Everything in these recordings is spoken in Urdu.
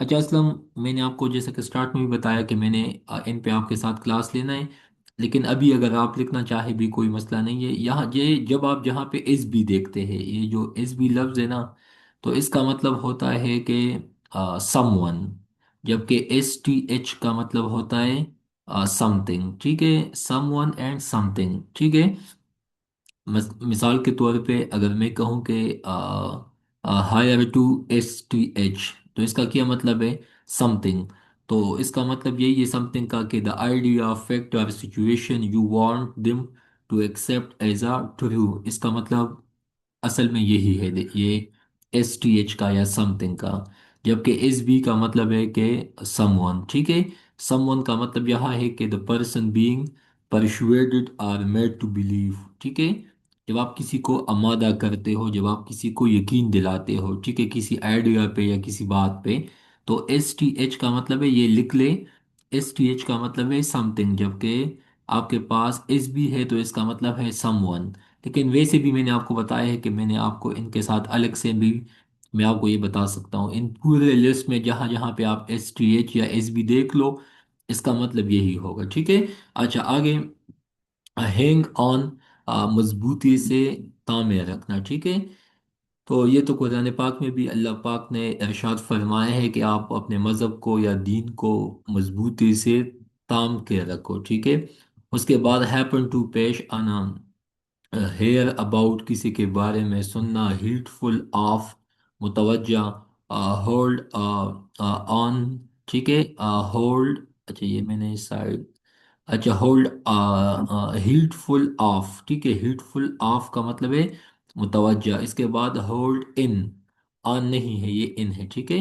اچھا اسلم، میں نے آپ کو جیسا کہ سٹارٹ میں بھی بتایا کہ میں نے ان پہ آپ کے ساتھ کلاس لینا ہے، لیکن ابھی اگر آپ لکھنا چاہے بھی کوئی مسئلہ نہیں ہے یہاں، یہ جب آپ جہاں پہ ایس بی دیکھتے ہیں، یہ جو ایس بی لفظ ہے نا، تو اس کا مطلب ہوتا ہے کہ سم ون، جبکہ ایس ٹی ایچ کا مطلب ہوتا ہے سم تھنگ، ٹھیک ہے، some one and some thing, ٹھیک ہے۔ مثال کے طور پہ اگر میں کہوں کہ hire to S T H, تو اس کا کیا مطلب ہے؟ Something. تو اس کا مطلب یہی ہے سم تھنگ کا کہ دا آئیڈیا، فیکٹ اور situation you want them to accept as a true, اس کا مطلب اصل میں یہی ہے، یہ ایس ٹی ایچ کا یا سم تھنگ کا، جبکہ ایس بی کا مطلب ہے کہ سم ون، ٹھیک ہے۔ سم ون کا مطلب یہاں ہے کہ the person being persuaded or made to believe، ٹھیک ہے۔ جب آپ کسی کو آمادہ کرتے ہو، جب آپ کسی کو یقین دلاتے ہو، ٹھیک ہے، کسی آئیڈیا پہ یا کسی بات پہ، تو ایس ٹی ایچ کا مطلب ہے، یہ لکھ لے، ایس ٹی ایچ کا مطلب ہے سم تھنگ، جبکہ آپ کے پاس ایس بی ہے تو اس کا مطلب ہے سم ون۔ لیکن ویسے بھی میں نے آپ کو بتایا ہے کہ میں نے آپ کو ان کے ساتھ الگ سے بھی میں آپ کو یہ بتا سکتا ہوں، ان پورے لسٹ میں جہاں جہاں پہ آپ ایس ٹی ایچ یا ایس بی دیکھ لو، اس کا مطلب یہی ہوگا، ٹھیک ہے۔ اچھا آگے، ہینگ آن، مضبوطی سے تعمیر رکھنا، ٹھیک ہے۔ تو یہ تو قرآن پاک میں بھی اللہ پاک نے ارشاد فرمایا ہے کہ آپ اپنے مذہب کو یا دین کو مضبوطی سے تام کے رکھو، ٹھیک ہے۔ اس کے بعد ہیپن ٹو پیش آنا، ہیئر اباؤٹ، کسی کے بارے میں سننا، ہیٹ فل آف، متوجہ، ہولڈ آن، ٹھیک ہے، ہولڈ، اچھا یہ میں نے سائڈ، اچھا ہولڈ، ہیٹ فل آف، ٹھیک ہے، ہیٹ فل آف کا مطلب ہے متوجہ، اس کے بعد ہولڈ ان، آن نہیں ہے یہ ان ہے، ٹھیک ہے،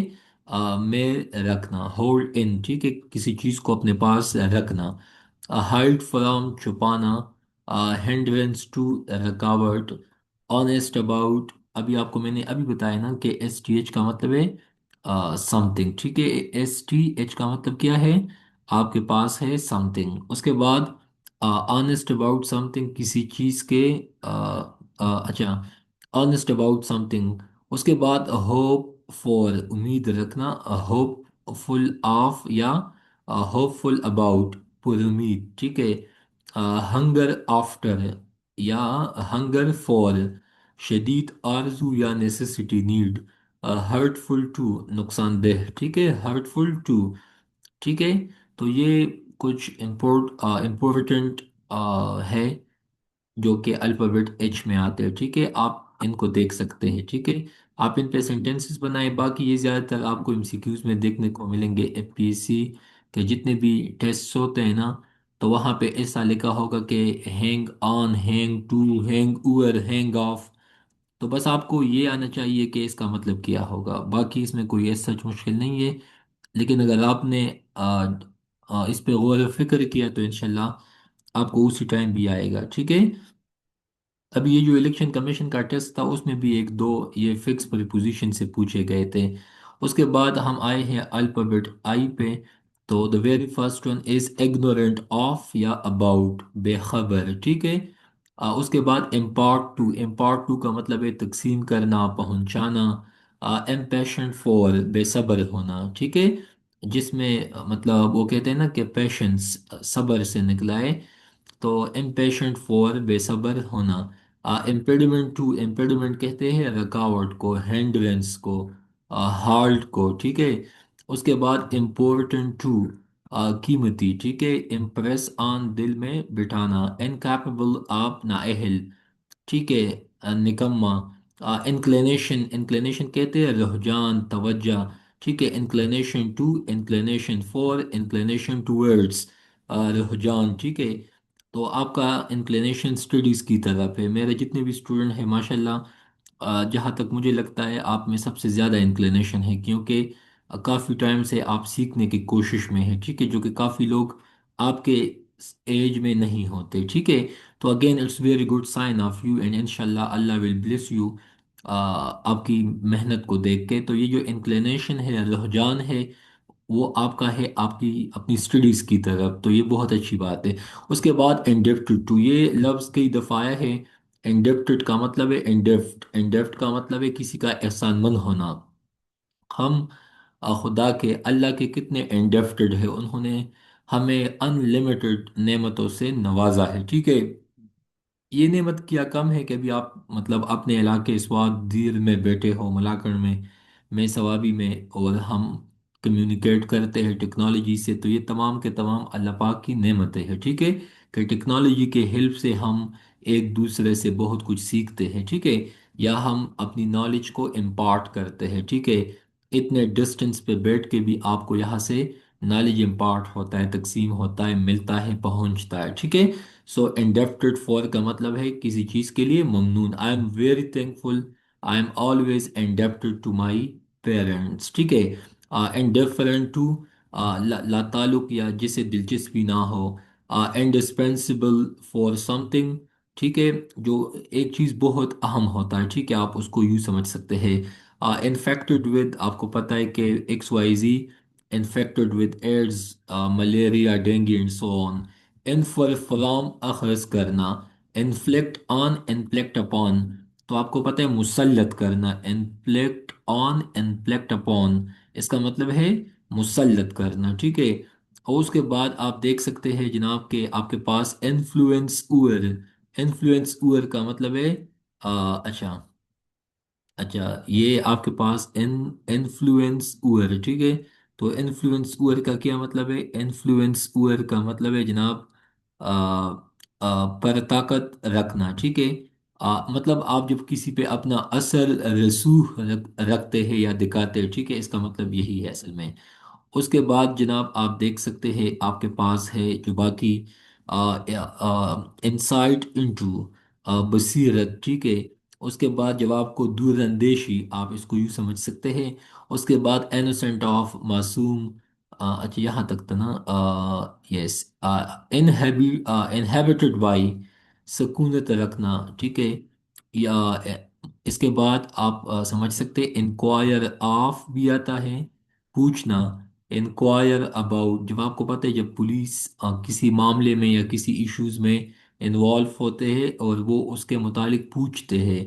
میں رکھنا، ہولڈ ان، ٹھیک ہے، کسی چیز کو اپنے پاس رکھنا، ہائڈ فرام، چھپانا، ہینڈرنس ٹو، رکاوٹ، آنےسٹ اباؤٹ، ابھی آپ کو میں نے ابھی بتایا نا کہ ایس ٹی ایچ کا مطلب ہے سم تھنگ، ٹھیک ہے، ایس ٹی ایچ کا مطلب کیا ہے؟ آپ کے پاس ہے سم تھنگ۔ اس کے بعد آنےسٹ اباؤٹ سم تھنگ، کسی چیز کے اچھا، آنےسٹ اباؤٹ سم تھنگ، اس کے بعد ہوپ فور، امید رکھنا، ہوپ فل آف یا ہوپ فل اباؤٹ، پر امید، ٹھیک ہے، ہنگر آفٹر یا ہنگر فور، شدید آرزو یا necessity need, hurtful to, نقصان دہ، ٹھیک ہے، ہرٹ فل ٹو، ٹھیک ہے۔ تو یہ کچھ امپورٹنٹ ہے جو کہ الفابیٹ ایچ میں آتے ہیں، ٹھیک ہے، آپ ان کو دیکھ سکتے ہیں، ٹھیک ہے۔ آپ ان پہ سینٹینسز بنائیں، باقی یہ زیادہ تر آپ کو ایم سی کیوز میں دیکھنے کو ملیں گے، اے پی ایس سی کے جتنے بھی ٹیسٹ ہوتے ہیں نا، تو وہاں پہ ایسا لکھا ہوگا کہ hang on, hang to, hang over, hang off, تو بس آپ کو یہ آنا چاہیے کہ اس کا مطلب کیا ہوگا، باقی اس میں کوئی ایسا سچ مشکل نہیں ہے۔ لیکن اگر آپ نے اس پہ غور و فکر کیا تو انشاءاللہ آپ کو اسی ٹائم بھی آئے گا، ٹھیک ہے۔ ابھی یہ جو الیکشن کمیشن کا ٹیسٹ تھا اس میں بھی ایک دو یہ فکس پریپوزیشن سے پوچھے گئے تھے۔ اس کے بعد ہم آئے ہیں الفابیٹ آئی پہ، تو the very first one is ignorant of یا about، بے خبر، ٹھیک ہے۔ اس کے بعد impart to، impart to کا مطلب ہے تقسیم کرنا، پہنچانا، impatient for، بے صبر ہونا، ٹھیک ہے، جس میں مطلب وہ کہتے ہیں نا کہ پیشنس صبر سے نکلا ہے، تو impatient for، بے صبر ہونا، impediment to، impediment کہتے ہیں رکاوٹ کو، hindrance کو، halt کو، ٹھیک ہے۔ اس کے بعد important to، قیمتی، ٹھیک ہے، impress on، دل میں بٹھانا، incapable آپ نااہل، ٹھیک ہے، نکما، انکلینیشن، انکلینیشن کہتے ہیں رجحان، توجہ، ٹھیک ہے، inclination to, inclination for, inclination towards, رجحان، ٹھیک ہے۔ تو آپ کا انکلینیشن اسٹڈیز کی طرف ہے، میرے جتنے بھی اسٹوڈنٹ ہیں ماشاءاللہ، جہاں تک مجھے لگتا ہے آپ میں سب سے زیادہ انکلینیشن ہے، کیونکہ کافی ٹائم سے آپ سیکھنے کی کوشش میں ہیں، ٹھیک ہے، جو کہ کافی لوگ آپ کے ایج میں نہیں ہوتے، ٹھیک ہے۔ تو again it's very good sign of you, and انشاءاللہ اللہ ول بلیس یو آپ کی محنت کو دیکھ کے۔ تو یہ جو انکلینیشن ہے، رجحان ہے، وہ آپ کا ہے آپ کی اپنی اسٹڈیز کی طرف، تو یہ بہت اچھی بات ہے۔ اس کے بعد انڈیپٹڈ ٹو، یہ لفظ کئی دفعہ آیا ہے۔ انڈیپٹڈ کا مطلب ہے انڈیفٹ، انڈیفٹ کا مطلب ہے کسی کا احسان مند ہونا۔ ہم خدا کے اللہ کے کتنے انڈیفٹڈ ہے، انہوں نے ہمیں ان لمیٹڈ نعمتوں سے نوازا ہے، ٹھیک ہے۔ یہ نعمت کیا کم ہے کہ ابھی آپ مطلب اپنے علاقے سواد دیر میں بیٹھے ہو ملاکڑ میں سوابی میں، اور ہم کمیونیکیٹ کرتے ہیں ٹیکنالوجی سے، تو یہ تمام کے تمام اللہ پاک کی نعمتیں ہیں، ٹھیک ہے، کہ ٹیکنالوجی کے ہیلپ سے ہم ایک دوسرے سے بہت کچھ سیکھتے ہیں، ٹھیک ہے، یا ہم اپنی نالج کو امپارٹ کرتے ہیں، ٹھیک ہے۔ اتنے ڈسٹینس پہ بیٹھ کے بھی آپ کو یہاں سے نالج امپارٹ ہوتا ہے، تقسیم ہوتا ہے، ملتا ہے، پہنچتا ہے، ٹھیک ہے۔ سو انڈیپٹڈ فور کا مطلب ہے کسی چیز کے لیے ممنون، I am very thankful, I am always indebted to my parents, ٹھیک ہے۔ انڈیفرنٹ ٹو لا تعلق یا جسے دلچسپی نہ ہو، انڈسپینسیبل فار سم تھنگ، ٹھیک ہے، جو ایک چیز بہت اہم ہوتا ہے، ٹھیک ہے، آپ اس کو یوں سمجھ سکتے ہیں۔ انفیکٹڈ ود، آپ کو پتہ ہے کہ X Y Z infected with AIDS, malaria, dengue and so on. Infer from اخذ کرنا، انفلیکٹ آن انفلیکٹ اپون، تو آپ کو پتہ ہے مسلط کرنا، انفلیکٹ آن انفلیکٹ اپون، اس کا مطلب ہے مسلط کرنا، ٹھیک ہے۔ اور اس کے بعد آپ دیکھ سکتے ہیں جناب کہ آپ کے پاس انفلوئنس اوور، انفلوئنس اوور کا مطلب ہے اچھا، اچھا یہ آپ کے پاس انفلوئنس اوور، ٹھیک ہے۔ تو انفلوئنس اوور کا کیا مطلب ہے؟ انفلوئنس اوور کا مطلب ہے جناب آ، پر طاقت رکھنا، ٹھیک ہے۔ مطلب آپ جب کسی پہ اپنا اثر رسوخ رکھتے ہیں یا دکھاتے ہیں، ٹھیک ہے، اس کا مطلب یہی ہے اصل میں۔ اس کے بعد جناب آپ دیکھ سکتے ہیں آپ کے پاس ہے جو باقی انسائٹ انٹو، بصیرت، ٹھیک ہے۔ اس کے بعد جب آپ کو دور اندیشی، آپ اس کو یوں سمجھ سکتے ہیں۔ اس کے بعد اینوسنٹ آف، معصوم، اچھا یہاں تک تھا نا، یس، انہیبیٹڈ بائی، سکونت رکھنا، ٹھیک ہے۔ یا اس کے بعد آپ سمجھ سکتے انکوائر آف بھی آتا ہے، پوچھنا، انکوائر اباؤٹ، جب آپ کو پتہ ہے جب پولیس کسی معاملے میں یا کسی ایشوز میں انوالو ہوتے ہیں اور وہ اس کے متعلق پوچھتے ہیں،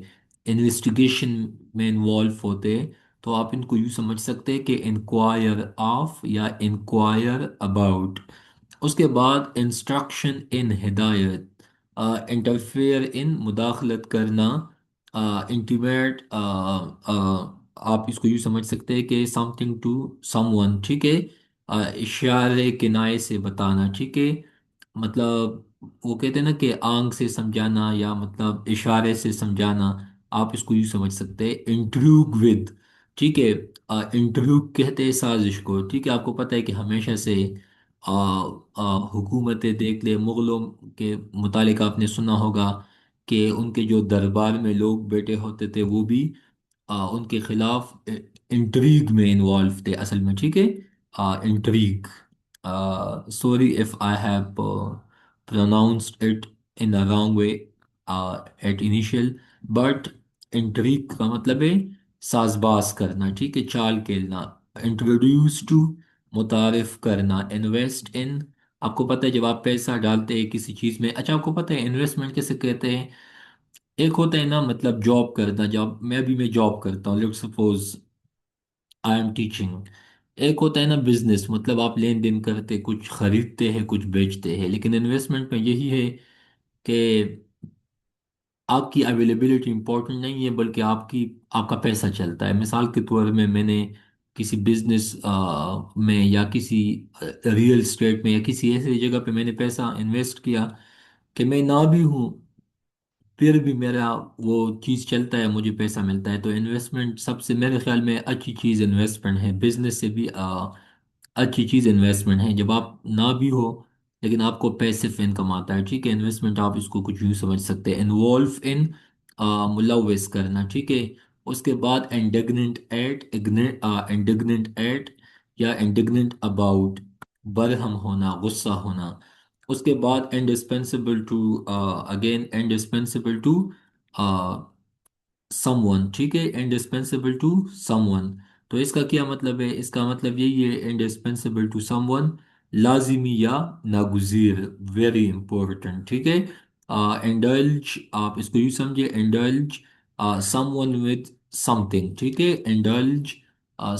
انویسٹیگیشن میں انوالو ہوتے ہیں، تو آپ ان کو یوں سمجھ سکتے ہیں کہ انکوائر آف یا انکوائر اباؤٹ۔ اس کے بعد انسٹرکشن ان، ہدایت، انٹرفیئر ان، مداخلت کرنا، انٹیمیٹ، آپ اس کو یوں سمجھ سکتے ہیں کہ something to someone, ٹھیک ہے، اشارے کنائے سے بتانا، ٹھیک ہے، مطلب وہ کہتے ہیں نا کہ آنکھ سے سمجھانا یا مطلب اشارے سے سمجھانا، آپ اس کو یوں سمجھ سکتے ہیں انٹروگ ود، ٹھیک ہے۔ انٹروگ کہتے ہیں سازش کو، ٹھیک ہے، آپ کو پتہ ہے کہ ہمیشہ سے آ، حکومتیں دیکھ لے، مغلوں کے متعلق آپ نے سنا ہوگا کہ ان کے جو دربار میں لوگ بیٹھے ہوتے تھے وہ بھی ان کے خلاف انٹریگ میں انوالو تھے اصل میں، ٹھیک ہے، intrigue, sorry if I have pronounced it in a wrong way at initial، but intrigue کا مطلب ہے ساز باز کرنا، ٹھیک ہے، چال کھیلنا، انٹروڈیوس ٹو، متعارف کرنا، انویسٹ ان، آپ کو پتہ ہے جب آپ پیسہ ڈالتے ہیں کسی چیز میں، اچھا آپ کو پتہ ہے انویسٹمنٹ کیسے کہتے ہیں؟ ایک ہوتا ہے نا مطلب جاب کرنا، جاب میں جاب کرتا ہوں، let suppose I am teaching. ایک ہوتا ہے نا بزنس، مطلب آپ لین دین کرتے، کچھ خریدتے ہیں کچھ بیچتے ہیں، لیکن انویسٹمنٹ میں یہی ہے کہ آپ کی اویلیبلٹی امپورٹنٹ نہیں ہے، بلکہ آپ کا پیسہ چلتا ہے۔ مثال کے طور میں نے کسی بزنس میں یا کسی ریئل اسٹیٹ میں یا کسی ایسی جگہ پہ میں نے پیسہ انویسٹ کیا کہ میں نہ بھی ہوں پھر بھی میرا وہ چیز چلتا ہے، مجھے پیسہ ملتا ہے، تو انویسٹمنٹ سب سے میرے خیال میں اچھی چیز انویسٹمنٹ ہے، بزنس سے بھی اچھی چیز انویسٹمنٹ ہے، جب آپ نہ بھی ہو لیکن آپ کو پیسو انکم آتا ہے، ٹھیک ہے۔ انویسٹمنٹ آپ اس کو کچھ یوں سمجھ سکتے ہیں، انوالو ان، ملوث کرنا، ٹھیک ہے۔ اس کے بعد انڈگننٹ ایٹ، انڈگننٹ ایٹ یا انڈگننٹ اباؤٹ، برہم ہونا، غصہ ہونا۔ اس کے بعد indispensable to, again indispensable to someone, ٹھیک ہے، انڈسپینسیبل ٹو سم ون، تو اس کا کیا مطلب ہے؟ اس کا مطلب یہی ہے انڈسپینسیبل ٹو سم ون، لازمی یا ناگزیر، ویری امپورٹنٹ، ٹھیک ہے۔ انڈلج، آپ اس کو یوں سمجھے، indulge some one with some thing, ٹھیک ہے، indulge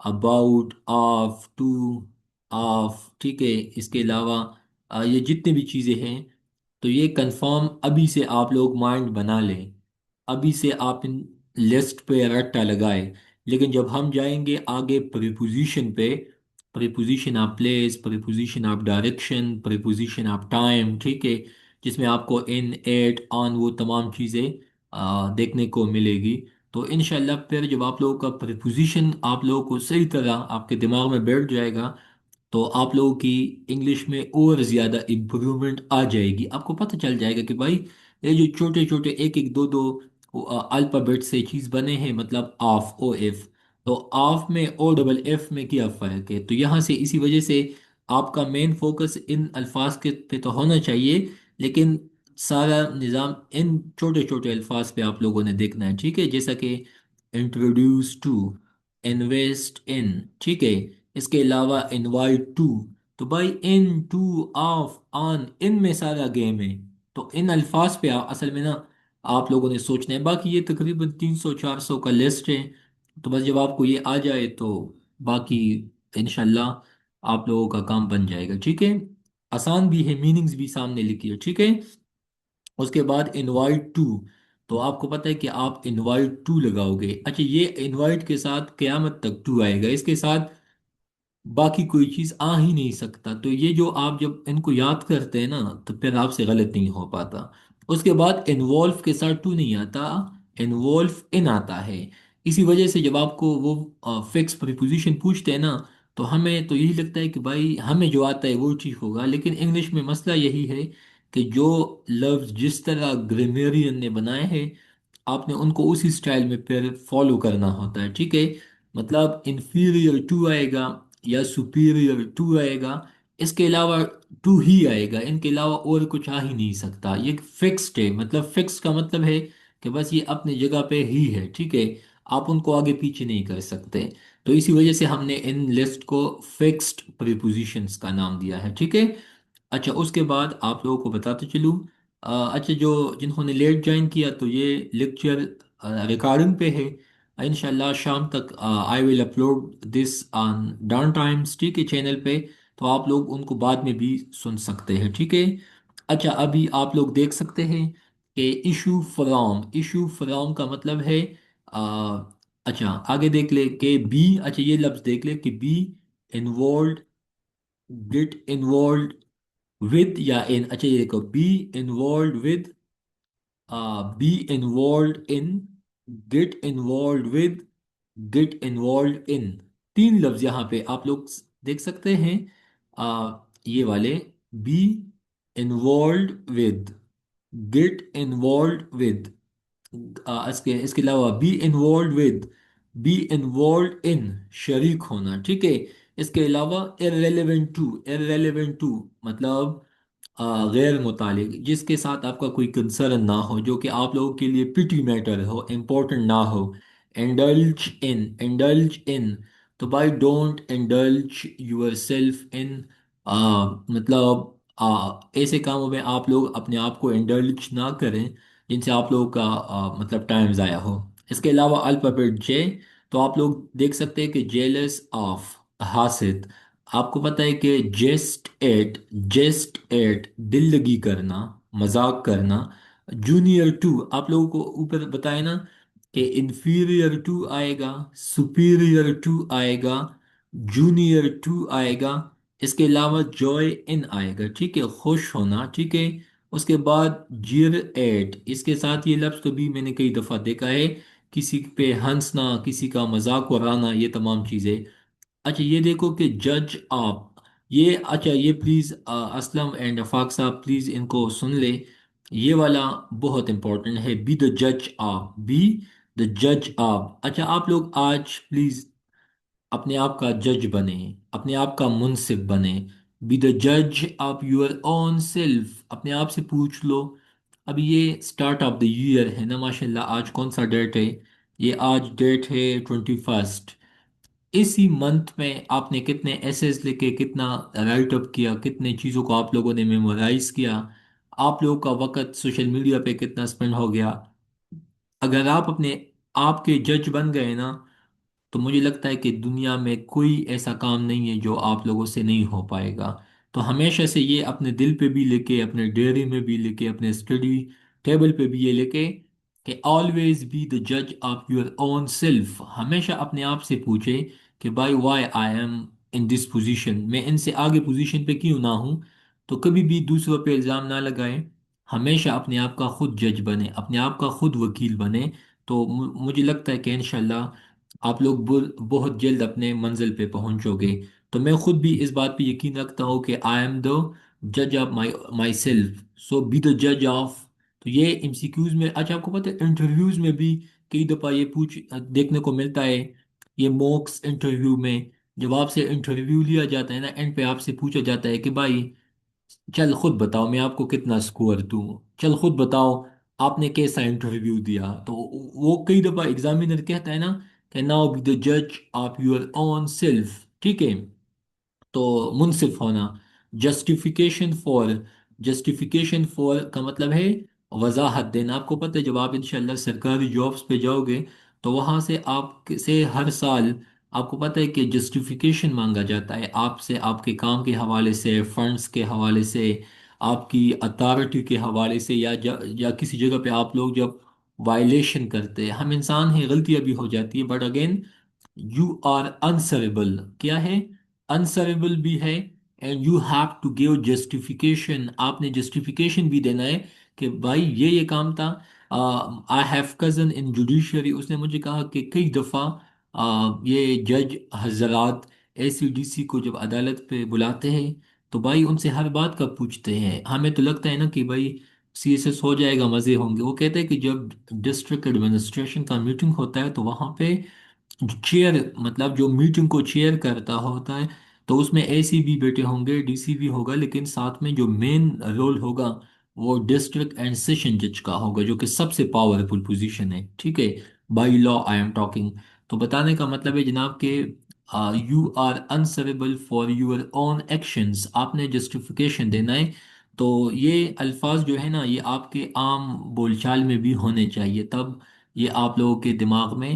about, of, to, of, ٹھیک ہے، اس کے علاوہ یہ جتنے بھی چیزیں ہیں، تو یہ کنفرم ابھی سے آپ لوگ مائنڈ بنا لیں، ابھی سے آپ ان لسٹ پہ رٹا لگائے۔ لیکن جب ہم جائیں گے آگے پریپوزیشن پہ، preposition of place, preposition of direction, preposition of time, ٹھیک ہے، جس میں آپ کو ان، ایٹ، آن، وہ تمام چیزیں دیکھنے کو ملے گی۔ تو انشاءاللہ پھر جب آپ لوگوں کا پریپوزیشن آپ لوگوں کو صحیح طرح آپ کے دماغ میں بیٹھ جائے گا، تو آپ لوگوں کی انگلش میں اور زیادہ امپرومنٹ آ جائے گی۔ آپ کو پتہ چل جائے گا کہ بھائی یہ جو چھوٹے چھوٹے ایک ایک دو دو الفابیٹ سے چیز بنے ہیں، مطلب آف، او ایف، تو آف میں او ڈبل ایف میں کیا فرق ہے، تو یہاں سے اسی وجہ سے آپ کا مین فوکس ان الفاظ کے پہ تو ہونا چاہیے، لیکن سارا نظام ان چھوٹے چھوٹے الفاظ پہ آپ لوگوں نے دیکھنا ہے، ٹھیک ہے، جیسا کہ انٹروڈیوس ٹو، انویسٹ ان، ٹھیک ہے، اس کے علاوہ انوائٹ ٹو، تو بھائی ان، ٹو، آف، آن، ان میں سارا گیم ہے، تو ان الفاظ پہ اصل میں نا آپ لوگوں نے سوچنا ہے۔ باقی یہ تقریباً 300 400 کا لسٹ ہے، تو بس جب آپ کو یہ آ جائے تو باقی انشاءاللہ آپ لوگوں کا کام بن جائے گا، ٹھیک ہے۔ آسان بھی ہے، میننگز بھی سامنے لکھی ہے، ٹھیک ہے۔ اس کے بعد انوائٹ ٹو، تو آپ کو پتہ ہے کہ آپ انوائٹ ٹو لگاؤ گے، اچھا یہ انوائٹ کے ساتھ قیامت تک ٹو آئے گا، اس کے ساتھ باقی کوئی چیز آ ہی نہیں سکتا، تو یہ جو آپ جب ان کو یاد کرتے ہیں نا تو پھر آپ سے غلط نہیں ہو پاتا۔ اس کے بعد انوالو کے ساتھ ٹو نہیں آتا، انوالو ان آتا ہے۔ اسی وجہ سے جب آپ کو وہ فکس پریپوزیشن پوچھتے ہیں نا، تو ہمیں تو یہی لگتا ہے کہ بھائی ہمیں جو آتا ہے وہ ٹھیک ہوگا، لیکن انگلش میں مسئلہ یہی ہے کہ جو لفظ جس طرح گرامیرین نے بنائے ہیں، آپ نے ان کو اسی سٹائل میں پھر فالو کرنا ہوتا ہے، ٹھیک ہے۔ مطلب انفیریئر ٹو آئے گا یا سپیریئر ٹو آئے گا، اس کے علاوہ ٹو ہی آئے گا، ان کے علاوہ اور کچھ آ ہی نہیں سکتا، یہ فکسڈ ہے۔ مطلب فکس کا مطلب ہے کہ بس یہ اپنی جگہ پہ ہی ہے، ٹھیک ہے، آپ ان کو آگے پیچھے نہیں کر سکتے، تو اسی وجہ سے ہم نے ان لسٹ کو فکسڈ پریپوزیشنز کا نام دیا ہے، ٹھیک ہے۔ اچھا اس کے بعد آپ لوگوں کو بتاتے چلوں، اچھا جو جنہوں نے لیٹ جوائن کیا تو یہ لیکچر ریکارڈنگ پہ ہے، انشاءاللہ شام تک آئی ول اپلوڈ دس آن ڈان ٹائمز، ٹھیک ہے، چینل پہ، تو آپ لوگ ان کو بعد میں بھی سن سکتے ہیں، ٹھیک ہے۔ اچھا ابھی آپ لوگ دیکھ سکتے ہیں کہ ایشو فرام، ایشو فرام کا مطلب ہے آ، اچھا آگے دیکھ لے کہ بی، اچھا یہ لفظ دیکھ لے کہ be involved, get involved with یا ان، اچھا یہ دیکھو be involved with, be involved in, get involved with, get involved in, تین لفظ یہاں پہ آپ لوگ دیکھ سکتے ہیں، یہ والے be involved with, get involved with, اس کے علاوہ be involved with, be involved in, شریک ہونا، ٹھیک ہے۔ اس کے علاوہ irrelevant to، irrelevant to مطلب غیر متعلق، جس کے ساتھ آپ کا کوئی کنسرن نہ ہو، جو کہ آپ لوگوں کے لیے پٹی میٹر ہو، امپورٹنٹ نہ ہو۔ انڈلج ان، انڈلج ان، تو by don't indulge your self in, مطلب ایسے کاموں میں آپ لوگ اپنے آپ کو انڈلج نہ کریں جن سے آپ لوگوں کا مطلب ٹائم ضائع ہو۔ اس کے علاوہ الفابیٹ جے، تو آپ لوگ دیکھ سکتے ہیں کہ جیلس آف، حاسد، آپ کو پتہ ہے کہ جیسٹ ایٹ، جیسٹ ایٹ دل لگی کرنا، مذاق کرنا۔ جونیئر ٹو آپ لوگوں کو اوپر بتائے نا کہ انفیریئر ٹو آئے گا، سپیریئر ٹو آئے گا، جونیئر ٹو آئے گا، اس کے علاوہ جوائے ان آئے گا، ٹھیک ہے، خوش ہونا، ٹھیک ہے۔ اس کے بعد جیر ایٹ، اس کے ساتھ یہ لفظ تو بھی میں نے کئی دفعہ دیکھا ہے، کسی پہ ہنسنا، کسی کا مذاق اڑانا، یہ تمام چیزیں۔ اچھا یہ دیکھو کہ جج آپ، یہ اچھا یہ پلیز اسلم اینڈ افاق صاحب پلیز ان کو سن لے، یہ والا بہت امپورٹنٹ ہے، بی دا جج آپ، بی دا جج آپ، اچھا آپ لوگ آج پلیز اپنے آپ کا جج بنے، اپنے آپ کا منصف بنے، بی دا جج آف یور اون سیلف، اپنے آپ سے پوچھ لو۔ ابھی یہ سٹارٹ آف دا ایئر ہے نا، ماشاء اللہ آج کون سا ڈیٹ ہے؟ یہ آج ڈیٹ ہے 21۔ اسی منتھ میں آپ نے کتنے ایسیز لکھے، کتنا رائٹ اپ کیا، کتنے چیزوں کو آپ لوگوں نے میمورائز کیا، آپ لوگوں کا وقت سوشل میڈیا پہ کتنا سپینڈ ہو گیا۔ اگر آپ اپنے آپ کے جج بن گئے نا، تو مجھے لگتا ہے کہ دنیا میں کوئی ایسا کام نہیں ہے جو آپ لوگوں سے نہیں ہو پائے گا۔ تو ہمیشہ سے یہ اپنے دل پہ بھی لکھے، اپنے ڈیری میں بھی لکھے، اپنے اسٹڈی ٹیبل پہ بھی یہ لکھے کہ آلویز بی دا جج آف یور اون سیلف۔ ہمیشہ اپنے آپ سے پوچھے کہ by why I am in this position, میں ان سے آگے پوزیشن پہ کیوں نہ ہوں۔ تو کبھی بھی دوسروں پہ الزام نہ لگائیں، ہمیشہ اپنے آپ کا خود جج بنے، اپنے آپ کا خود وکیل بنے۔ تو مجھے لگتا ہے کہ انشاءاللہ آپ لوگ بہت جلد اپنے منزل پہ پہنچو گے۔ تو میں خود بھی اس بات پہ یقین رکھتا ہوں کہ آئی ایم دا جج of my self, so be the جج آف۔ تو یہ ایم سی کیوز میں، اچھا آپ کو پتہ ہے انٹرویوز میں بھی کئی دفعہ یہ دیکھنے کو ملتا ہے، یہ موکس انٹرویو میں جب آپ سے انٹرویو لیا جاتا ہے نا، اینڈ پہ آپ سے پوچھا جاتا ہے کہ بھائی چل خود بتاؤ میں آپ کو کتنا اسکور دوں، چل خود بتاؤ آپ نے کیسا انٹرویو دیا۔ تو وہ کئی دفعہ ایگزامینر کہتا ہے نا کہ ناؤ بی دا جج آف یور اون سیلف، ٹھیک ہے؟ تو منصف ہونا، جسٹیفیکیشن فور، جسٹیفیکیشن فور کا مطلب ہے وضاحت دینا۔ آپ کو پتہ ہے جب آپ انشاءاللہ سرکاری جابس پہ جاؤ گے تو وہاں سے آپ سے ہر سال آپ کو پتہ ہے کہ جسٹیفیکیشن مانگا جاتا ہے آپ سے، آپ کے کام کے حوالے سے، فنڈز کے حوالے سے، آپ کی اتھارٹی کے حوالے سے، یا کسی جگہ پہ آپ لوگ جب وائلیشن کرتے ہیں، ہم انسان ہیں غلطیاں بھی ہو جاتی ہے، but again you are answerable, کیا ہے؟ انسربل بھی ہے، and you have to give justification, آپ نے جسٹیفیکیشن بھی دینا ہے کہ بھائی یہ کام تھا۔ I have cousin in judiciary, اس نے مجھے کہا کہ کئی دفعہ یہ جج حضرات اے سی ڈی سی کو جب عدالت پہ بلاتے ہیں تو بھائی ان سے ہر بات کا پوچھتے ہیں، ہمیں تو لگتا ہے نا کہ بھائی سی ایس ایس ہو جائے گا، مزے ہوں گے۔ وہ کہتے ہیں کہ جب ڈسٹرکٹ ایڈمنسٹریشن کا میٹنگ ہوتا ہے تو وہاں پہ جو چیئر، مطلب جو میٹنگ کو چیئر کرتا ہوتا ہے، تو اس میں اے سی بھی بیٹے ہوں گے، ڈی سی بھی ہوگا، لیکن ساتھ میں جو مین رول ہوگا وہ ڈسٹرکٹ اینڈ سیشن جج کا ہوگا، جو کہ سب سے پاورفل پوزیشن ہے، ٹھیک ہے؟ By law I am talking. تو بتانے کا مطلب ہے جناب کہ you are answerable for your own actions, آپ نے جسٹیفیکیشن دینا ہے۔ تو یہ الفاظ جو ہے نا یہ آپ کے عام بول چال میں بھی ہونے چاہیے، تب یہ آپ لوگوں کے دماغ میں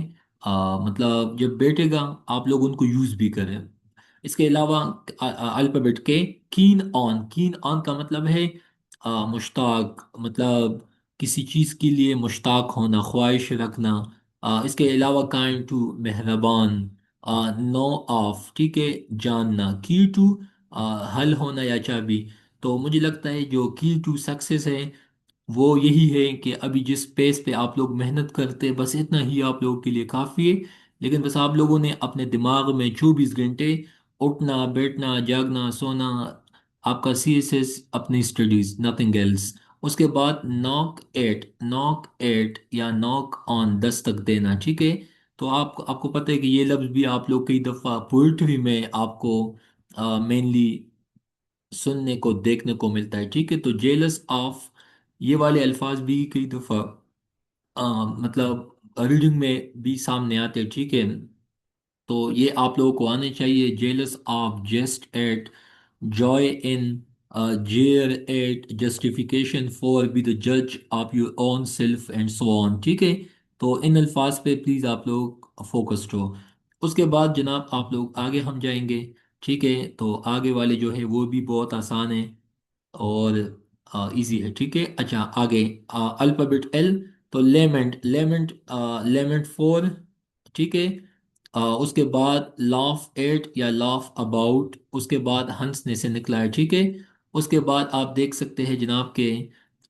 مطلب جب بیٹھے گا آپ لوگ ان کو یوز بھی کریں۔ اس کے علاوہ الفابیٹ کے کین آن، کین آن کا مطلب ہے مشتاق، مطلب کسی چیز کے لیے مشتاق ہونا، خواہش رکھنا۔ اس کے علاوہ کائنڈ ٹو، مہربان۔ نو آف، ٹھیک ہے، جاننا۔ کی ٹو حل ہونا یا چابی۔ تو مجھے لگتا ہے جو کی ٹو سکسیس ہے وہ یہی ہے کہ ابھی جس پیس پہ آپ لوگ محنت کرتے بس اتنا ہی آپ لوگوں کے لیے کافی ہے، لیکن بس آپ لوگوں نے اپنے دماغ میں 24 گھنٹے اٹھنا بیٹھنا جاگنا سونا، آپ کا سی ایس ایس، اپنی اسٹڈیز، نتھنگ ایلس۔ اس کے بعد ناک ایٹ، ناک ایٹ یا ناک آن، دستک دینا، ٹھیک ہے؟ تو آپ کو پتہ ہے کہ یہ لفظ بھی آپ لوگ کئی دفعہ پوئٹری میں آپ کو مینلی سننے کو دیکھنے کو ملتا ہے، ٹھیک ہے؟ تو جیلس آف، یہ والے الفاظ بھی کئی دفعہ مطلب ریڈنگ میں بھی سامنے آتے ہیں، ٹھیک ہے؟ تو یہ آپ لوگوں کو آنے چاہیے، jealous of, jest at, joy in, jeer at, justification for, be the جج of your own self and so on, ٹھیک ہے؟ تو ان الفاظ پہ پلیز آپ لوگ فوکسڈ ہو۔ اس کے بعد جناب آپ لوگ آگے ہم جائیں گے، ٹھیک ہے؟ تو آگے والے جو ہے وہ بھی بہت آسان ہیں اور ایزی ہے، ٹھیک ہے؟ اچھا آگے الفابیٹ ایل، تو لیمنٹ، لیمنٹ، لیمنٹ فور، ٹھیک ہے؟ اس کے بعد لاف ایٹ یا لاف اباؤٹ، اس کے بعد ہنسنے سے نکلا ہے، ٹھیک ہے؟ اس کے بعد آپ دیکھ سکتے ہیں جناب کہ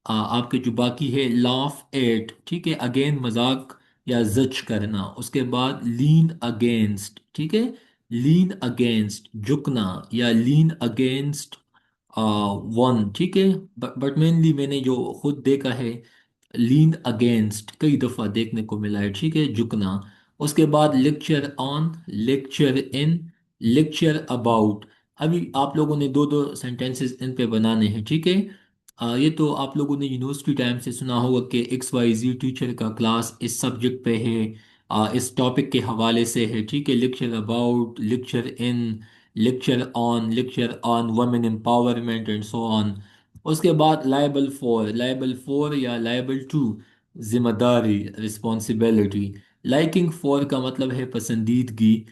آپ کے جو باقی ہے لاف ایٹ، ٹھیک ہے؟ اگین مذاق یا زج کرنا۔ اس کے بعد لین اگینسٹ، ٹھیک ہے؟ لین اگینسٹ، جھکنا یا لین اگینسٹ ون، ٹھیک ہے؟ بٹ مینلی میں نے جو خود دیکھا ہے لین اگینسٹ کئی دفعہ دیکھنے کو ملا ہے، ٹھیک ہے؟ جھکنا۔ اس کے بعد lecture on, lecture in, lecture about. ابھی آپ لوگوں نے دو دو سینٹینسز ان پہ بنانے ہیں، ٹھیک ہے؟ یہ تو آپ لوگوں نے یونیورسٹی ٹائم سے سنا ہوگا کہ ایکس وائی زی ٹیچر کا کلاس اس سبجیکٹ پہ ہے، اس ٹاپک کے حوالے سے ہے، ٹھیک ہے؟ Lecture about, lecture in, lecture on women empowerment and so on. اس کے بعد لائبل فور، لائبل فور یا لائبل ٹو، ذمہ داری، رسپانسبلٹی۔ لائکنگ فور کا مطلب ہے پسندیدگی،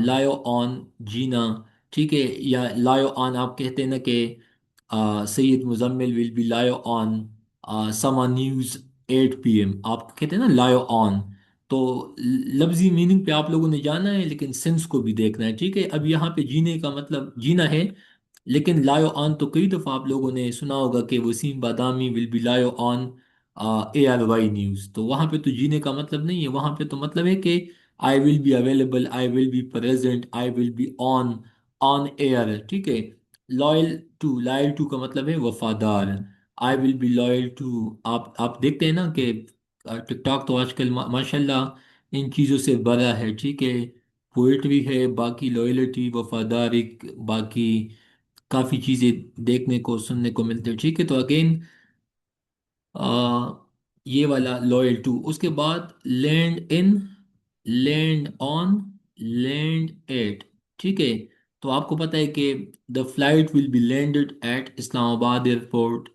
لائیو آن جینا، ٹھیک ہے، یا لائیو آن آپ کہتے ہیں نا کہ Syed Muzammil will be live on Samaa news 8 p.m، آپ کہتے ہیں نا لائیو آن، تو لفظی میننگ پہ آپ لوگوں نے جانا ہے لیکن سینس کو بھی دیکھنا ہے، ٹھیک ہے۔ اب یہاں پہ جینے کا مطلب جینا ہے، لیکن لائیو آن تو کئی دفعہ آپ لوگوں نے سنا ہوگا کہ Waseem Badami will be live on ARY news, تو وہاں پہ تو جینے کا مطلب نہیں ہے، وہاں پہ تو مطلب ہے کہ I will be available, I will be present, I will be on air, ٹھیک ہے۔ لائل ٹو کا مطلب ہے وفادار، I will be loyal to, آپ دیکھتے ہیں نا کہ ٹک ٹاک تو آج کل ماشاء اللہ ان چیزوں سے بڑا ہے، ٹھیک ہے، پوئٹری ہے، باقی لائلٹی، وفاداری، باقی کافی چیزیں دیکھنے کو سننے کو ملتے ہیں، ٹھیک ہے۔ تو اگین یہ والا لوئل ٹو، اس کے بعد land in, land on, land at, ٹھیک ہے۔ تو آپ کو پتہ ہے کہ the flight will be landed at Islamabad airport,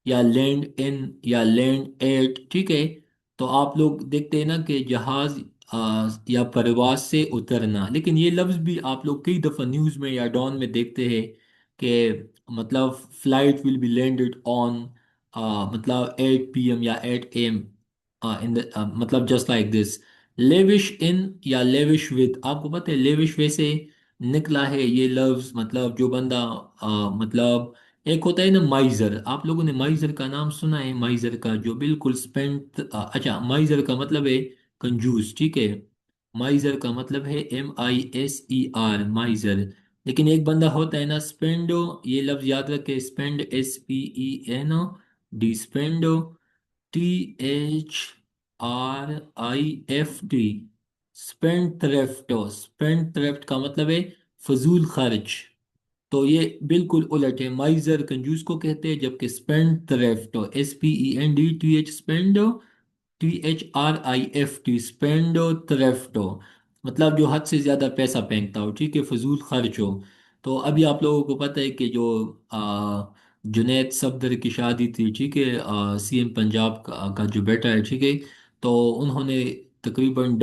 یا لینڈ ان، یا لینڈ ایٹ، ٹھیک ہے۔ تو آپ لوگ دیکھتے ہیں نا کہ جہاز یا پرواز سے اترنا، لیکن یہ لفظ بھی آپ لوگ کئی دفعہ نیوز میں یا ڈان میں دیکھتے ہیں کہ مطلب فلائٹ ول بی لینڈڈ آن مطلب 8 p.m یا 8 a.m، مطلب جسٹ لائک دس، لیوش ان یا لیوش ود، آپ کو پتہ ہے لیوش ویسے نکلا ہے یہ لفظ، مطلب جو بندہ مطلب ایک ہوتا ہے نا مائزر، آپ لوگوں نے مائزر کا نام سنا ہے، مائزر کا جو بالکل اسپینٹ، اچھا مائزر کا مطلب ہے کنجوس، ٹھیک ہے، مائزر کا مطلب ہے MISER، مائزر، لیکن ایک بندہ ہوتا ہے نا اسپینڈو، یہ لفظ یاد رکھے، اسپینڈ SPEND، اسپینڈو، THRIFT، spendthrift, spendthrift کا مطلب ہے فضول خرچ، تو یہ بالکل الٹ ہے، مائزر کنجوس کو کہتے ہیں، جبکہ اسپینڈ تھریفٹو، SPENDTH، اسپینڈو، THRIFT، اسپینڈو تھریفٹو، مطلب جو حد سے زیادہ پیسہ پھینکتا ہو، ٹھیک ہے، فضول خرچ ہو۔ تو ابھی آپ لوگوں کو پتہ ہے کہ جو جنید صفدر کی شادی تھی، ٹھیک ہے، CM پنجاب کا جو بیٹا ہے، ٹھیک ہے، تو انہوں نے تقریباً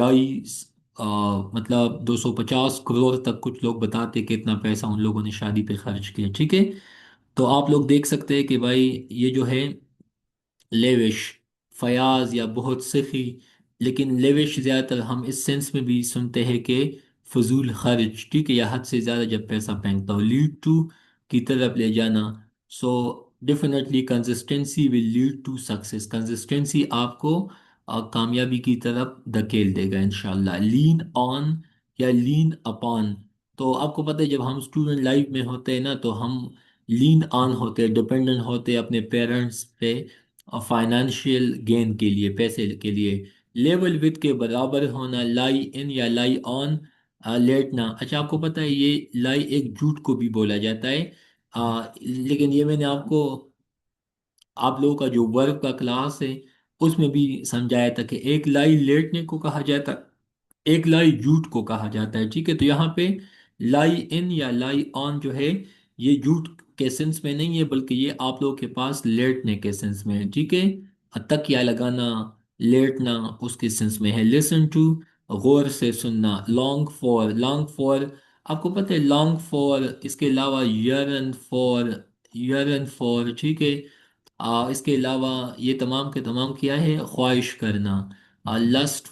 مطلب 250 کروڑ تک کچھ لوگ بتاتے کہ اتنا پیسہ ان لوگوں نے شادی پہ خرچ کیا، ٹھیک ہے۔ تو آپ لوگ دیکھ سکتے ہیں کہ بھائی یہ جو ہے لیوش، فیاض یا بہت سخی، لیکن لیوش زیادہ تر ہم اس سینس میں بھی سنتے ہیں کہ فضول خرچ، ٹھیک ہے، یا حد سے زیادہ جب پیسہ پھینکتا ہو، لیڈ ٹو کی طرف لے جانا، so definitely consistency will lead to success, consistency آپ کو کامیابی کی طرف دھکیل دے گا انشاءاللہ۔ لین آن یا لین اپان، تو آپ کو پتہ ہے جب ہم اسٹوڈنٹ لائف میں ہوتے ہیں نا تو ہم لین آن ہوتے، ڈپینڈنٹ ہوتے اپنے پیرنٹس پہ فائنانشیل گین کے لیے، پیسے کے لیے۔ لیول وتھ کے برابر ہونا، لائی ان یا لائی آن، لیٹنا، اچھا آپ کو پتہ ہے یہ لائی ایک جھوٹ کو بھی بولا جاتا ہے، لیکن یہ میں نے آپ کو، آپ لوگوں کا جو ورک کا کلاس ہے اس میں بھی سمجھایا تھا کہ ایک لائی لیٹنے کو کہا جاتا، ایک لائی جھوٹ کو کہا جاتا ہے، ٹھیک ہے۔ تو یہاں پہ لائی ان یا لائی آن جو ہے یہ جھوٹ کے سینس میں نہیں ہے، بلکہ یہ آپ لوگوں کے پاس لیٹنے کے سینس میں ہے، ٹھیک ہے، تکیہ لگانا، لیٹنا اس کے سینس میں ہے۔ لسن ٹو، غور سے سننا، لانگ فور، آپ کو پتہ ہے لانگ فور، اس کے علاوہ یرن فور، ٹھیک ہے، اس کے علاوہ یہ تمام کے تمام کیا ہے، خواہش کرنا، لسٹ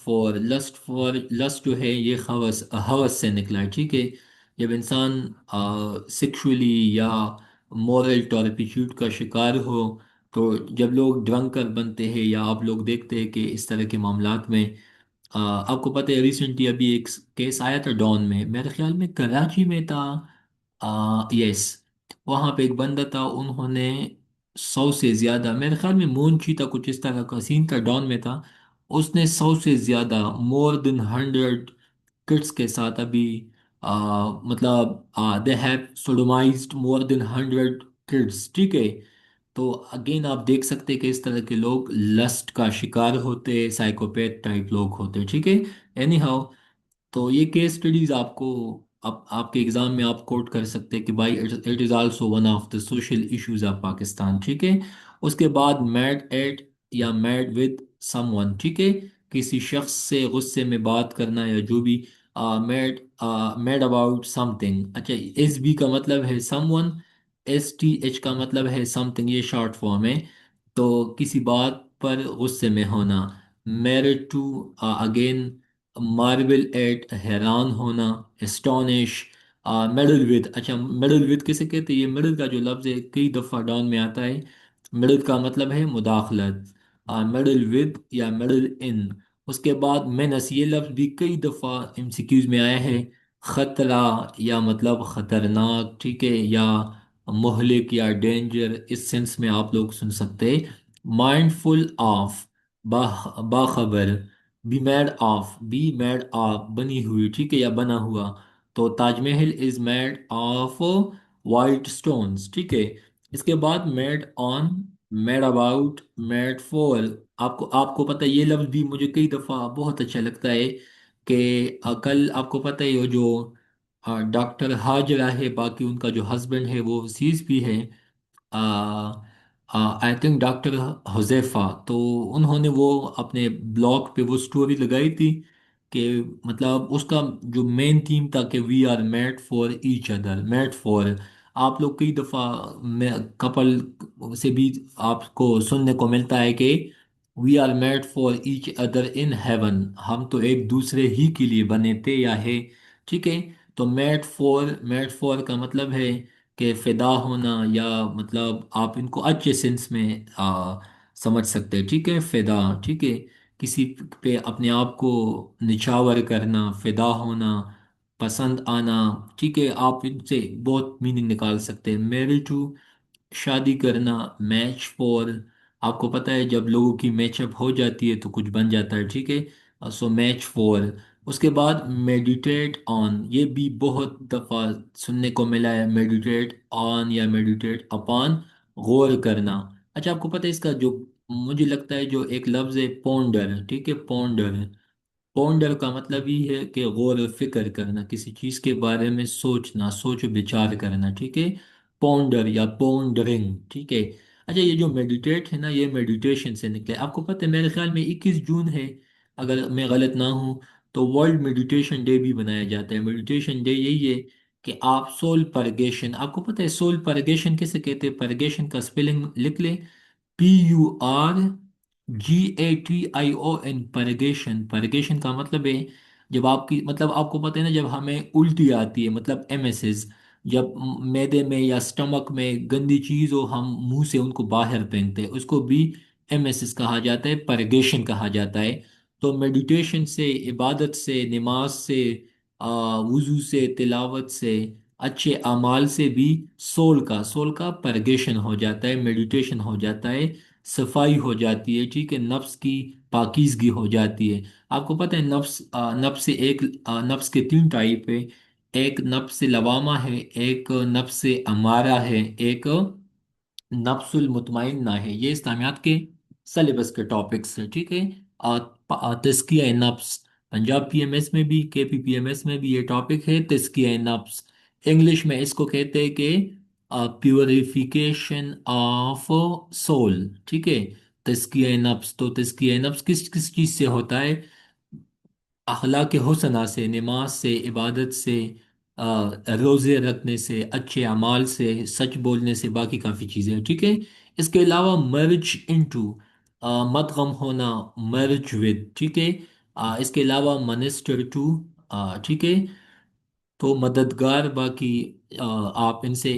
جو ہے یہ ہوس سے نکلا ہے، ٹھیک ہے، جب انسان سیکشولی یا مورل ٹارپیچوڈ کا شکار ہو، تو جب لوگ ڈرنکر بنتے ہیں یا آپ لوگ دیکھتے ہیں کہ اس طرح کے معاملات میں آپ کو پتہ ہے ریسنٹلی ابھی ایک کیس آیا تھا ڈان میں، میرے خیال میں کراچی میں تھا، یس، وہاں پہ ایک بندہ تھا، انہوں نے 100 سے زیادہ، میرے خیال میں مونچی تھا، کچھ اس طرح کا سین تھا، ڈان میں تھا، اس نے 100 سے زیادہ، more than 100 کڈس کے ساتھ ابھی مطلب they have sodomized more than 100 kids, ٹھیک ہے۔ تو اگین آپ دیکھ سکتے کہ اس طرح کے لوگ لسٹ کا شکار ہوتے، سائیکوپیتھ ٹائپ لوگ ہوتے، ٹھیک ہے، اینی ہاؤ، تو یہ کیس اسٹڈیز آپ کو آپ کے ایگزام میں آپ کوٹ کر سکتے ہیں کہ بھائی it is also one of the social issues of Pakistan, ٹھیک ہے۔ اس کے بعد میڈ ایٹ یا میڈ ود سم ون، ٹھیک ہے، کسی شخص سے غصے میں بات کرنا یا جو بھی. Mad mad about something. اچھا، ایس بی کا مطلب ہے someone. S T H کا مطلب ہے سم تھنگ، یہ شارٹ فارم ہے. تو کسی بات پر غصے میں ہونا. Married to, again marvel at, حیران ہونا. اسٹونش. Meddle with. اچھا، میڈل ود کسے کہتے ہیں؟ یہ میڈل کا جو لفظ ہے کئی دفعہ ڈاؤن میں آتا ہے. میڈل کا مطلب ہے مداخلت. میڈل ود یا میڈل ان. اس کے بعد مینس، یہ لفظ بھی کئی دفعہ ایم سی کیوز میں آیا ہے. خطرہ یا مطلب خطرناک، ٹھیک ہے، یا مہلک یا ڈینجر، اس سینس میں آپ لوگ سن سکتے ہیں. مائنڈ فل آف، باخبر. Be made of, be made of بنی ہوئی، ٹھیک ہے، یا بنا ہوا. تو Taj Mahal is made of white stones, ٹھیک ہے. اس کے بعد made on, made about, made for. آپ کو پتہ ہے یہ لفظ بھی مجھے کئی دفعہ بہت اچھا لگتا ہے کہ کل آپ کو پتہ ہے وہ جو ڈاکٹر حاجرہ ہے، باقی ان کا جو ہسبینڈ ہے وہ سیز بھی ہے، آئی تھنک ڈاکٹر حذیفہ. تو انہوں نے وہ اپنے بلاگ پہ وہ سٹوری لگائی تھی کہ مطلب اس کا جو مین تھیم تھا کہ we are made for each other, made for. آپ لوگ کئی دفعہ میں کپل سے بھی آپ کو سننے کو ملتا ہے کہ we are made for each other in heaven, ہم تو ایک دوسرے ہی کے لیے بنے تھے یا ہے. ٹھیک ہے. تو میڈ فور، میڈ فور کا مطلب ہے کہ فدا ہونا، یا مطلب آپ ان کو اچھے سینس میں سمجھ سکتے ہیں. ٹھیک ہے، فدا. ٹھیک ہے، کسی پہ اپنے آپ کو نچھاور کرنا، فدا ہونا، پسند آنا. ٹھیک ہے، آپ ان سے بہت میننگ نکال سکتے ہیں. میری ٹو، شادی کرنا. میچ فور، آپ کو پتہ ہے جب لوگوں کی میچ اپ ہو جاتی ہے تو کچھ بن جاتا ہے. ٹھیک ہے، سو میچ فور. اس کے بعد میڈیٹیٹ آن، یہ بھی بہت دفعہ سننے کو ملا ہے. میڈیٹیٹ آن یا میڈیٹیٹ اپان، غور کرنا. اچھا، آپ کو پتہ ہے اس کا جو مجھے لگتا ہے جو ایک لفظ ہے پونڈر. ٹھیک ہے، پونڈر. پونڈر کا مطلب یہ ہے کہ غور و فکر کرنا، کسی چیز کے بارے میں سوچنا، سوچ و بچار کرنا. ٹھیک ہے، پونڈر یا پونڈرنگ. ٹھیک ہے. اچھا، یہ جو میڈیٹیٹ ہے نا، یہ میڈیٹیشن سے نکلے. آپ کو پتہ ہے میرے خیال میں 21 جون ہے، اگر میں غلط نہ ہوں، تو ورلڈ میڈیٹیشن ڈے بھی بنایا جاتا ہے. میڈیٹیشن ڈے یہی ہے کہ آپ سول پرگیشن. آپ کو پتہ ہے سول پرگیشن کیسے کہتے ہیں؟ پرگیشن کا سپیلنگ لکھ لیں. PURGATION، پرگیشن. پرگیشن کا مطلب ہے جب آپ کی مطلب آپ کو پتہ ہے نا، جب ہمیں الٹی آتی ہے، مطلب ایمسز، جب میدے میں یا سٹمک میں گندی چیز ہو، ہم منہ سے ان کو باہر پھینکتے ہیں، اس کو بھی ایمسز کہا جاتا ہے، پرگیشن کہا جاتا ہے. تو میڈیٹیشن سے، عبادت سے، نماز سے، وضو سے، تلاوت سے، اچھے اعمال سے بھی سول کا پرگیشن ہو جاتا ہے، میڈیٹیشن ہو جاتا ہے، صفائی ہو جاتی ہے. ٹھیک ہے، نفس کی پاکیزگی ہو جاتی ہے. آپ کو پتہ ہے نفس ایک، نفس کے 3 ٹائپ ہے. ایک نفس لوامہ ہے، ایک نفس امارہ ہے، ایک نفس المطمئنہ ہے. یہ اسلامیات کے سلیبس کے ٹاپکس ہیں. ٹھیک ہے. تزکیہ نفس، پنجاب پی ایم ایس میں بھی، کے پی پی ایم ایس میں بھی یہ ٹاپک ہے، تزکیہ نفس. انگلش میں اس کو کہتے ہیں کہ پیوریفیکیشن آف سول. ٹھیک ہے، تزکیہ نفس. تو تزکیہ نفس کس کس چیز سے ہوتا ہے؟ اخلاق حسنہ سے، نماز سے، عبادت سے، روزے رکھنے سے، اچھے اعمال سے، سچ بولنے سے، باقی کافی چیزیں ہیں. ٹھیک ہے. اس کے علاوہ مرج انٹو، مدغم ہونا، مرج ود. ٹھیک ہے. اس کے علاوہ منسٹر ٹو. ٹھیک ہے. تو مددگار، باقی آپ ان سے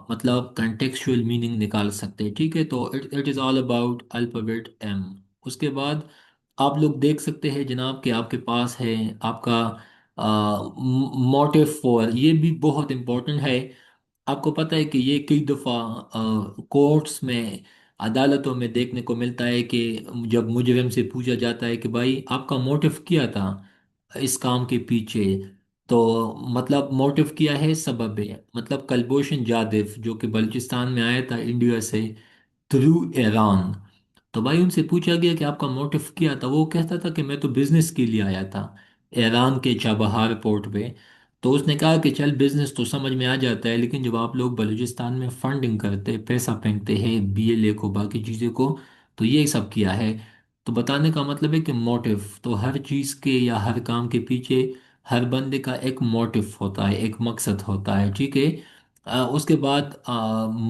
مطلب کنٹیکسچوئل میننگ نکال سکتے ہیں. ٹھیک ہے. تو it is all about alphabet M. اس کے بعد آپ لوگ دیکھ سکتے ہیں جناب کہ آپ کے پاس ہے آپ کا موٹیو فور. یہ بھی بہت امپورٹنٹ ہے. آپ کو پتہ ہے کہ یہ کئی دفعہ کورٹس میں، عدالتوں میں دیکھنے کو ملتا ہے کہ جب مجرم سے پوچھا جاتا ہے کہ بھائی آپ کا موٹیو کیا تھا اس کام کے پیچھے، تو مطلب موٹیو کیا ہے، سبب ہے. مطلب کلبھوشن جادو جو کہ بلوچستان میں آیا تھا انڈیا سے تھرو ایران، تو بھائی ان سے پوچھا گیا کہ آپ کا موٹیو کیا تھا. وہ کہتا تھا کہ میں تو بزنس کے لیے آیا تھا ایران کے چابہار پورٹ پہ. تو اس نے کہا کہ چل بزنس تو سمجھ میں آ جاتا ہے، لیکن جب آپ لوگ بلوچستان میں فنڈنگ کرتے، پیسہ پھینکتے ہیں، BLA کو، باقی چیزیں کو، تو یہ سب کیا ہے. تو بتانے کا مطلب ہے کہ موٹیو، تو ہر چیز کے یا ہر کام کے پیچھے ہر بندے کا ایک موٹیو ہوتا ہے، ایک مقصد ہوتا ہے، ٹھیک ہے۔ اس کے بعد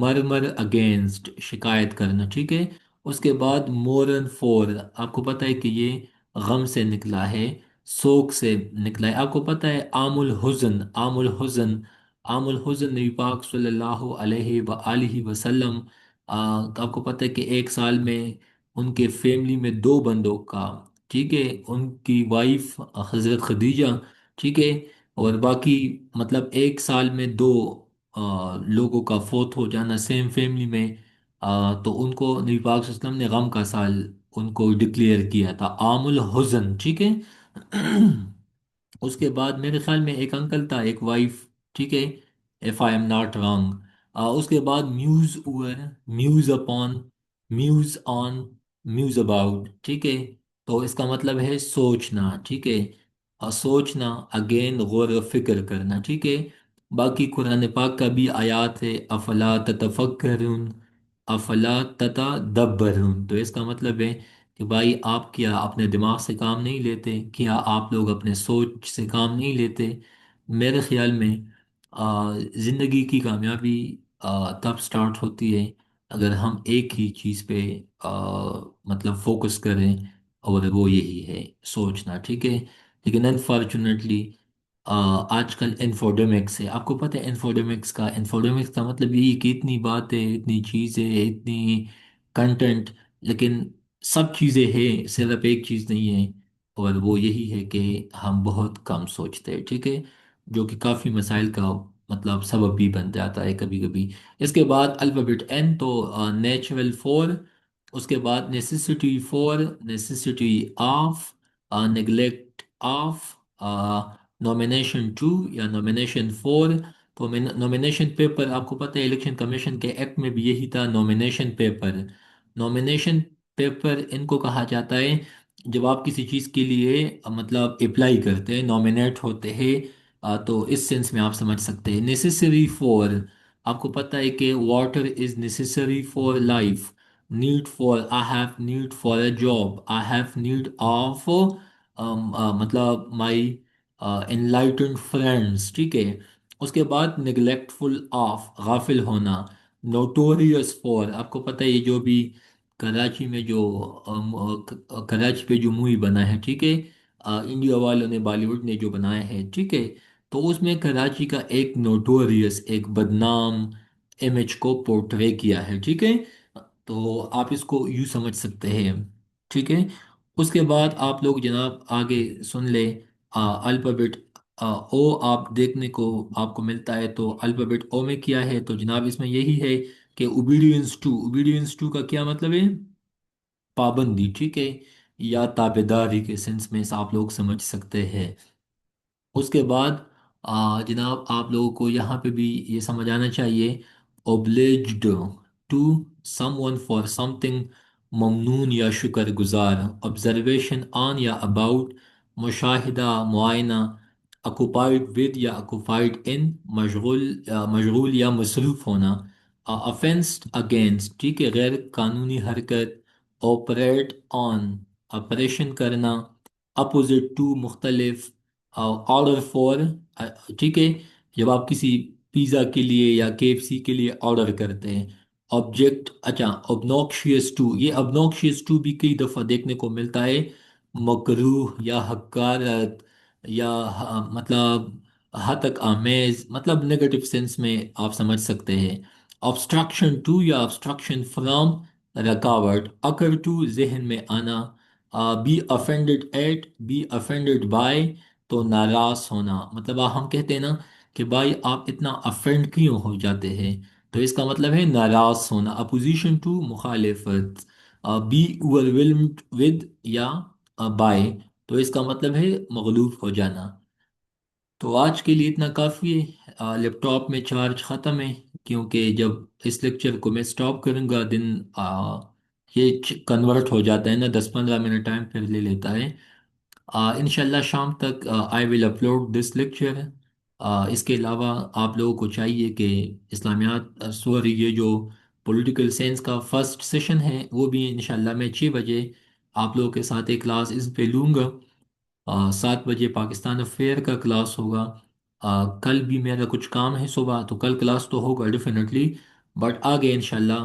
مرمر اگینسٹ، شکایت کرنا، ٹھیک ہے۔ اس کے بعد مورن فور، آپ کو پتہ ہے کہ یہ غم سے نکلا ہے، سوگ سے نکلا ہے۔ آپ کو پتہ ہے عام الحزن، عام الحزن، عام الحزن نبی پاک صلی اللہ علیہ وآلہ وسلم، آپ کو پتہ ہے کہ ایک سال میں ان کے فیملی میں دو بندوں کا، ٹھیک ہے، ان کی وائف حضرت خدیجہ، ٹھیک ہے، اور باقی مطلب ایک سال میں دو لوگوں کا فوت ہو جانا سیم فیملی میں، تو ان کو نبی پاک صلی اللہ علیہ وسلم نے غم کا سال ان کو ڈکلیئر کیا تھا، عام الحزن، ٹھیک ہے۔ اس کے بعد میرے خیال میں ایک انکل تھا، ایک وائف، ٹھیک ہے، if I am not wrong. اس کے بعد muse over, muse upon, muse on, muse about, ٹھیک ہے، تو اس کا مطلب ہے سوچنا، ٹھیک ہے، سوچنا، اگین غور و فکر کرنا، ٹھیک ہے۔ باقی قرآن پاک کا بھی آیات ہے، افلا تتفکرون، افلا تتدبرون، تو اس کا مطلب ہے کہ بھائی آپ کیا اپنے دماغ سے کام نہیں لیتے، کیا آپ لوگ اپنے سوچ سے کام نہیں لیتے؟ میرے خیال میں زندگی کی کامیابی تب سٹارٹ ہوتی ہے اگر ہم ایک ہی چیز پہ آ، مطلب فوکس کریں، اور وہ یہی ہے سوچنا، ٹھیک ہے۔ لیکن انفارچونیٹلی آج کل انفوڈیمکس ہے، آپ کو پتہ ہے انفوڈیمکس کا مطلب یہی کہ اتنی باتیں، اتنی چیزیں، اتنی کنٹینٹ، لیکن سب چیزیں ہیں، صرف ایک چیز نہیں ہے، اور وہ یہی ہے کہ ہم بہت کم سوچتے ہیں، ٹھیک ہے، جو کہ کافی مسائل کا مطلب سبب بھی بن جاتا ہے کبھی کبھی۔ اس کے بعد الفابیٹ این، تو نیچرل فور، اس کے بعد necessity for, necessity of, neglect of, nomination to یا نومینیشن فور، تو نومینیشن پیپر، آپ کو پتہ ہے الیکشن کمیشن کے ایکٹ میں بھی یہی تھا، nomination paper, nomination paper in کو کہا جاتا ہے جب آپ کسی چیز کے لیے مطلب اپلائی کرتے ہیں، نومینیٹ ہوتے ہیں، تو اس سینس میں آپ سمجھ سکتے ہیں۔ نیسیسری فور، آپ کو پتہ ہے کہ water is necessary for life, need for, I have need for a job, I have need of مطلب مائی انلائٹنڈ فرینڈس، ٹھیک ہے۔ اس کے بعد نگلیکٹفل آف، غافل ہونا، نوٹوریس فار، آپ کو پتہ ہے یہ جو بھی کراچی میں جو کراچی پہ جو مووی بنا ہے، ٹھیک ہے، انڈیا والوں نے، بالی ووڈ نے جو بنایا ہے، ٹھیک ہے، تو اس میں کراچی کا ایک نوٹوریس، ایک بدنام امیج کو پورٹرے کیا ہے، ٹھیک ہے، تو آپ اس کو یوں سمجھ سکتے ہیں، ٹھیک ہے۔ اس کے بعد آپ لوگ جناب آگے سن لیں، الفابیٹ او آپ دیکھنے کو آپ کو ملتا ہے، تو الفابیٹ او میں کیا ہے، تو جناب اس میں یہی ہے کہ اوبیڈینس ٹو، اوبیڈینس ٹو کا کیا مطلب ہے؟ پابندی، ٹھیک ہے، یا تابع داری کے سینس میں آپ لوگ سمجھ سکتے ہیں۔ اس کے بعد جناب آپ لوگوں کو یہاں پہ بھی یہ سمجھ آنا چاہیے، obliged to someone for something, ممنون یا شکر گزار، observation آن یا about، مشاہدہ، معائنہ، occupied with یا occupied in، مشغول مشغول یا مصروف ہونا، offense against، ٹھیک ہے، غیر قانونی حرکت، operate on، آپریشن کرنا، اپوزٹ ٹو، مختلف، آرڈر فور، ٹھیک ہے، جب آپ کسی پیزا کے لیے یا کے ایف سی کے لیے آرڈر کرتے ہیں، آبجیکٹ، اچھا، obnoxious ٹو، یہ obnoxious ٹو بھی کئی دفعہ دیکھنے کو ملتا ہے، مکروہ یا حقارت یا مطلب ہتک آمیز، مطلب نیگیٹو سینس میں آپ سمجھ سکتے ہیں۔ obstruction ٹو یا obstruction فرام، رکاوٹ، اکر ٹو، ذہن میں آنا، be offended at, be offended by, تو ناراض ہونا، مطلب ہم کہتے ہیں نا کہ بھائی آپ اتنا افینڈ کیوں ہو جاتے ہیں، تو اس کا مطلب ہے ناراض ہونا، اپوزیشن ٹو، مخالفت، بی overwhelmed ود یا بائی، تو اس کا مطلب ہے مغلوب ہو جانا۔ تو آج کے لیے اتنا کافی ہے، لیپ ٹاپ میں چارج ختم ہے، کیونکہ جب اس لیکچر کو میں سٹاپ کروں گا دن یہ کنورٹ ہو جاتا ہے نا، 10 15 منٹ ٹائم پھر لے لیتا ہے۔ انشاءاللہ شام تک آئی ول اپلوڈ دس لیکچر۔ اس کے علاوہ آپ لوگوں کو چاہیے کہ اسلامیات، سوری، یہ جو پولیٹیکل سائنس کا فرسٹ سیشن ہے وہ بھی انشاءاللہ میں 6 بجے آپ لوگوں کے ساتھ ایک کلاس اس پہ لوں گا۔ 7 بجے پاکستان افیئر کا کلاس ہوگا۔ کل بھی میرا کچھ کام ہے صبح، تو کل کلاس تو ہوگا ڈیفینیٹلی، بٹ آگے انشاءاللہ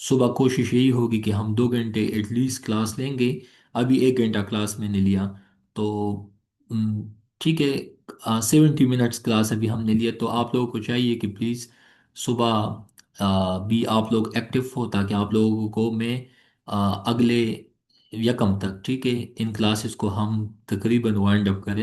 صبح کوشش یہی ہوگی کہ ہم 2 گھنٹے ایٹ لیسٹ کلاس لیں گے۔ ابھی 1 گھنٹہ کلاس میں نے لیا تو م، ٹھیک ہے، 70 منٹس کلاس ابھی ہم نے لیا، تو آپ لوگوں کو چاہیے کہ پلیز صبح بھی آپ لوگ ایکٹیو ہو، تاکہ آپ لوگوں کو میں اگلے یکم تک ٹھیک ہے ان کلاسز کو ہم تقریباً وائنڈ اپ کریں۔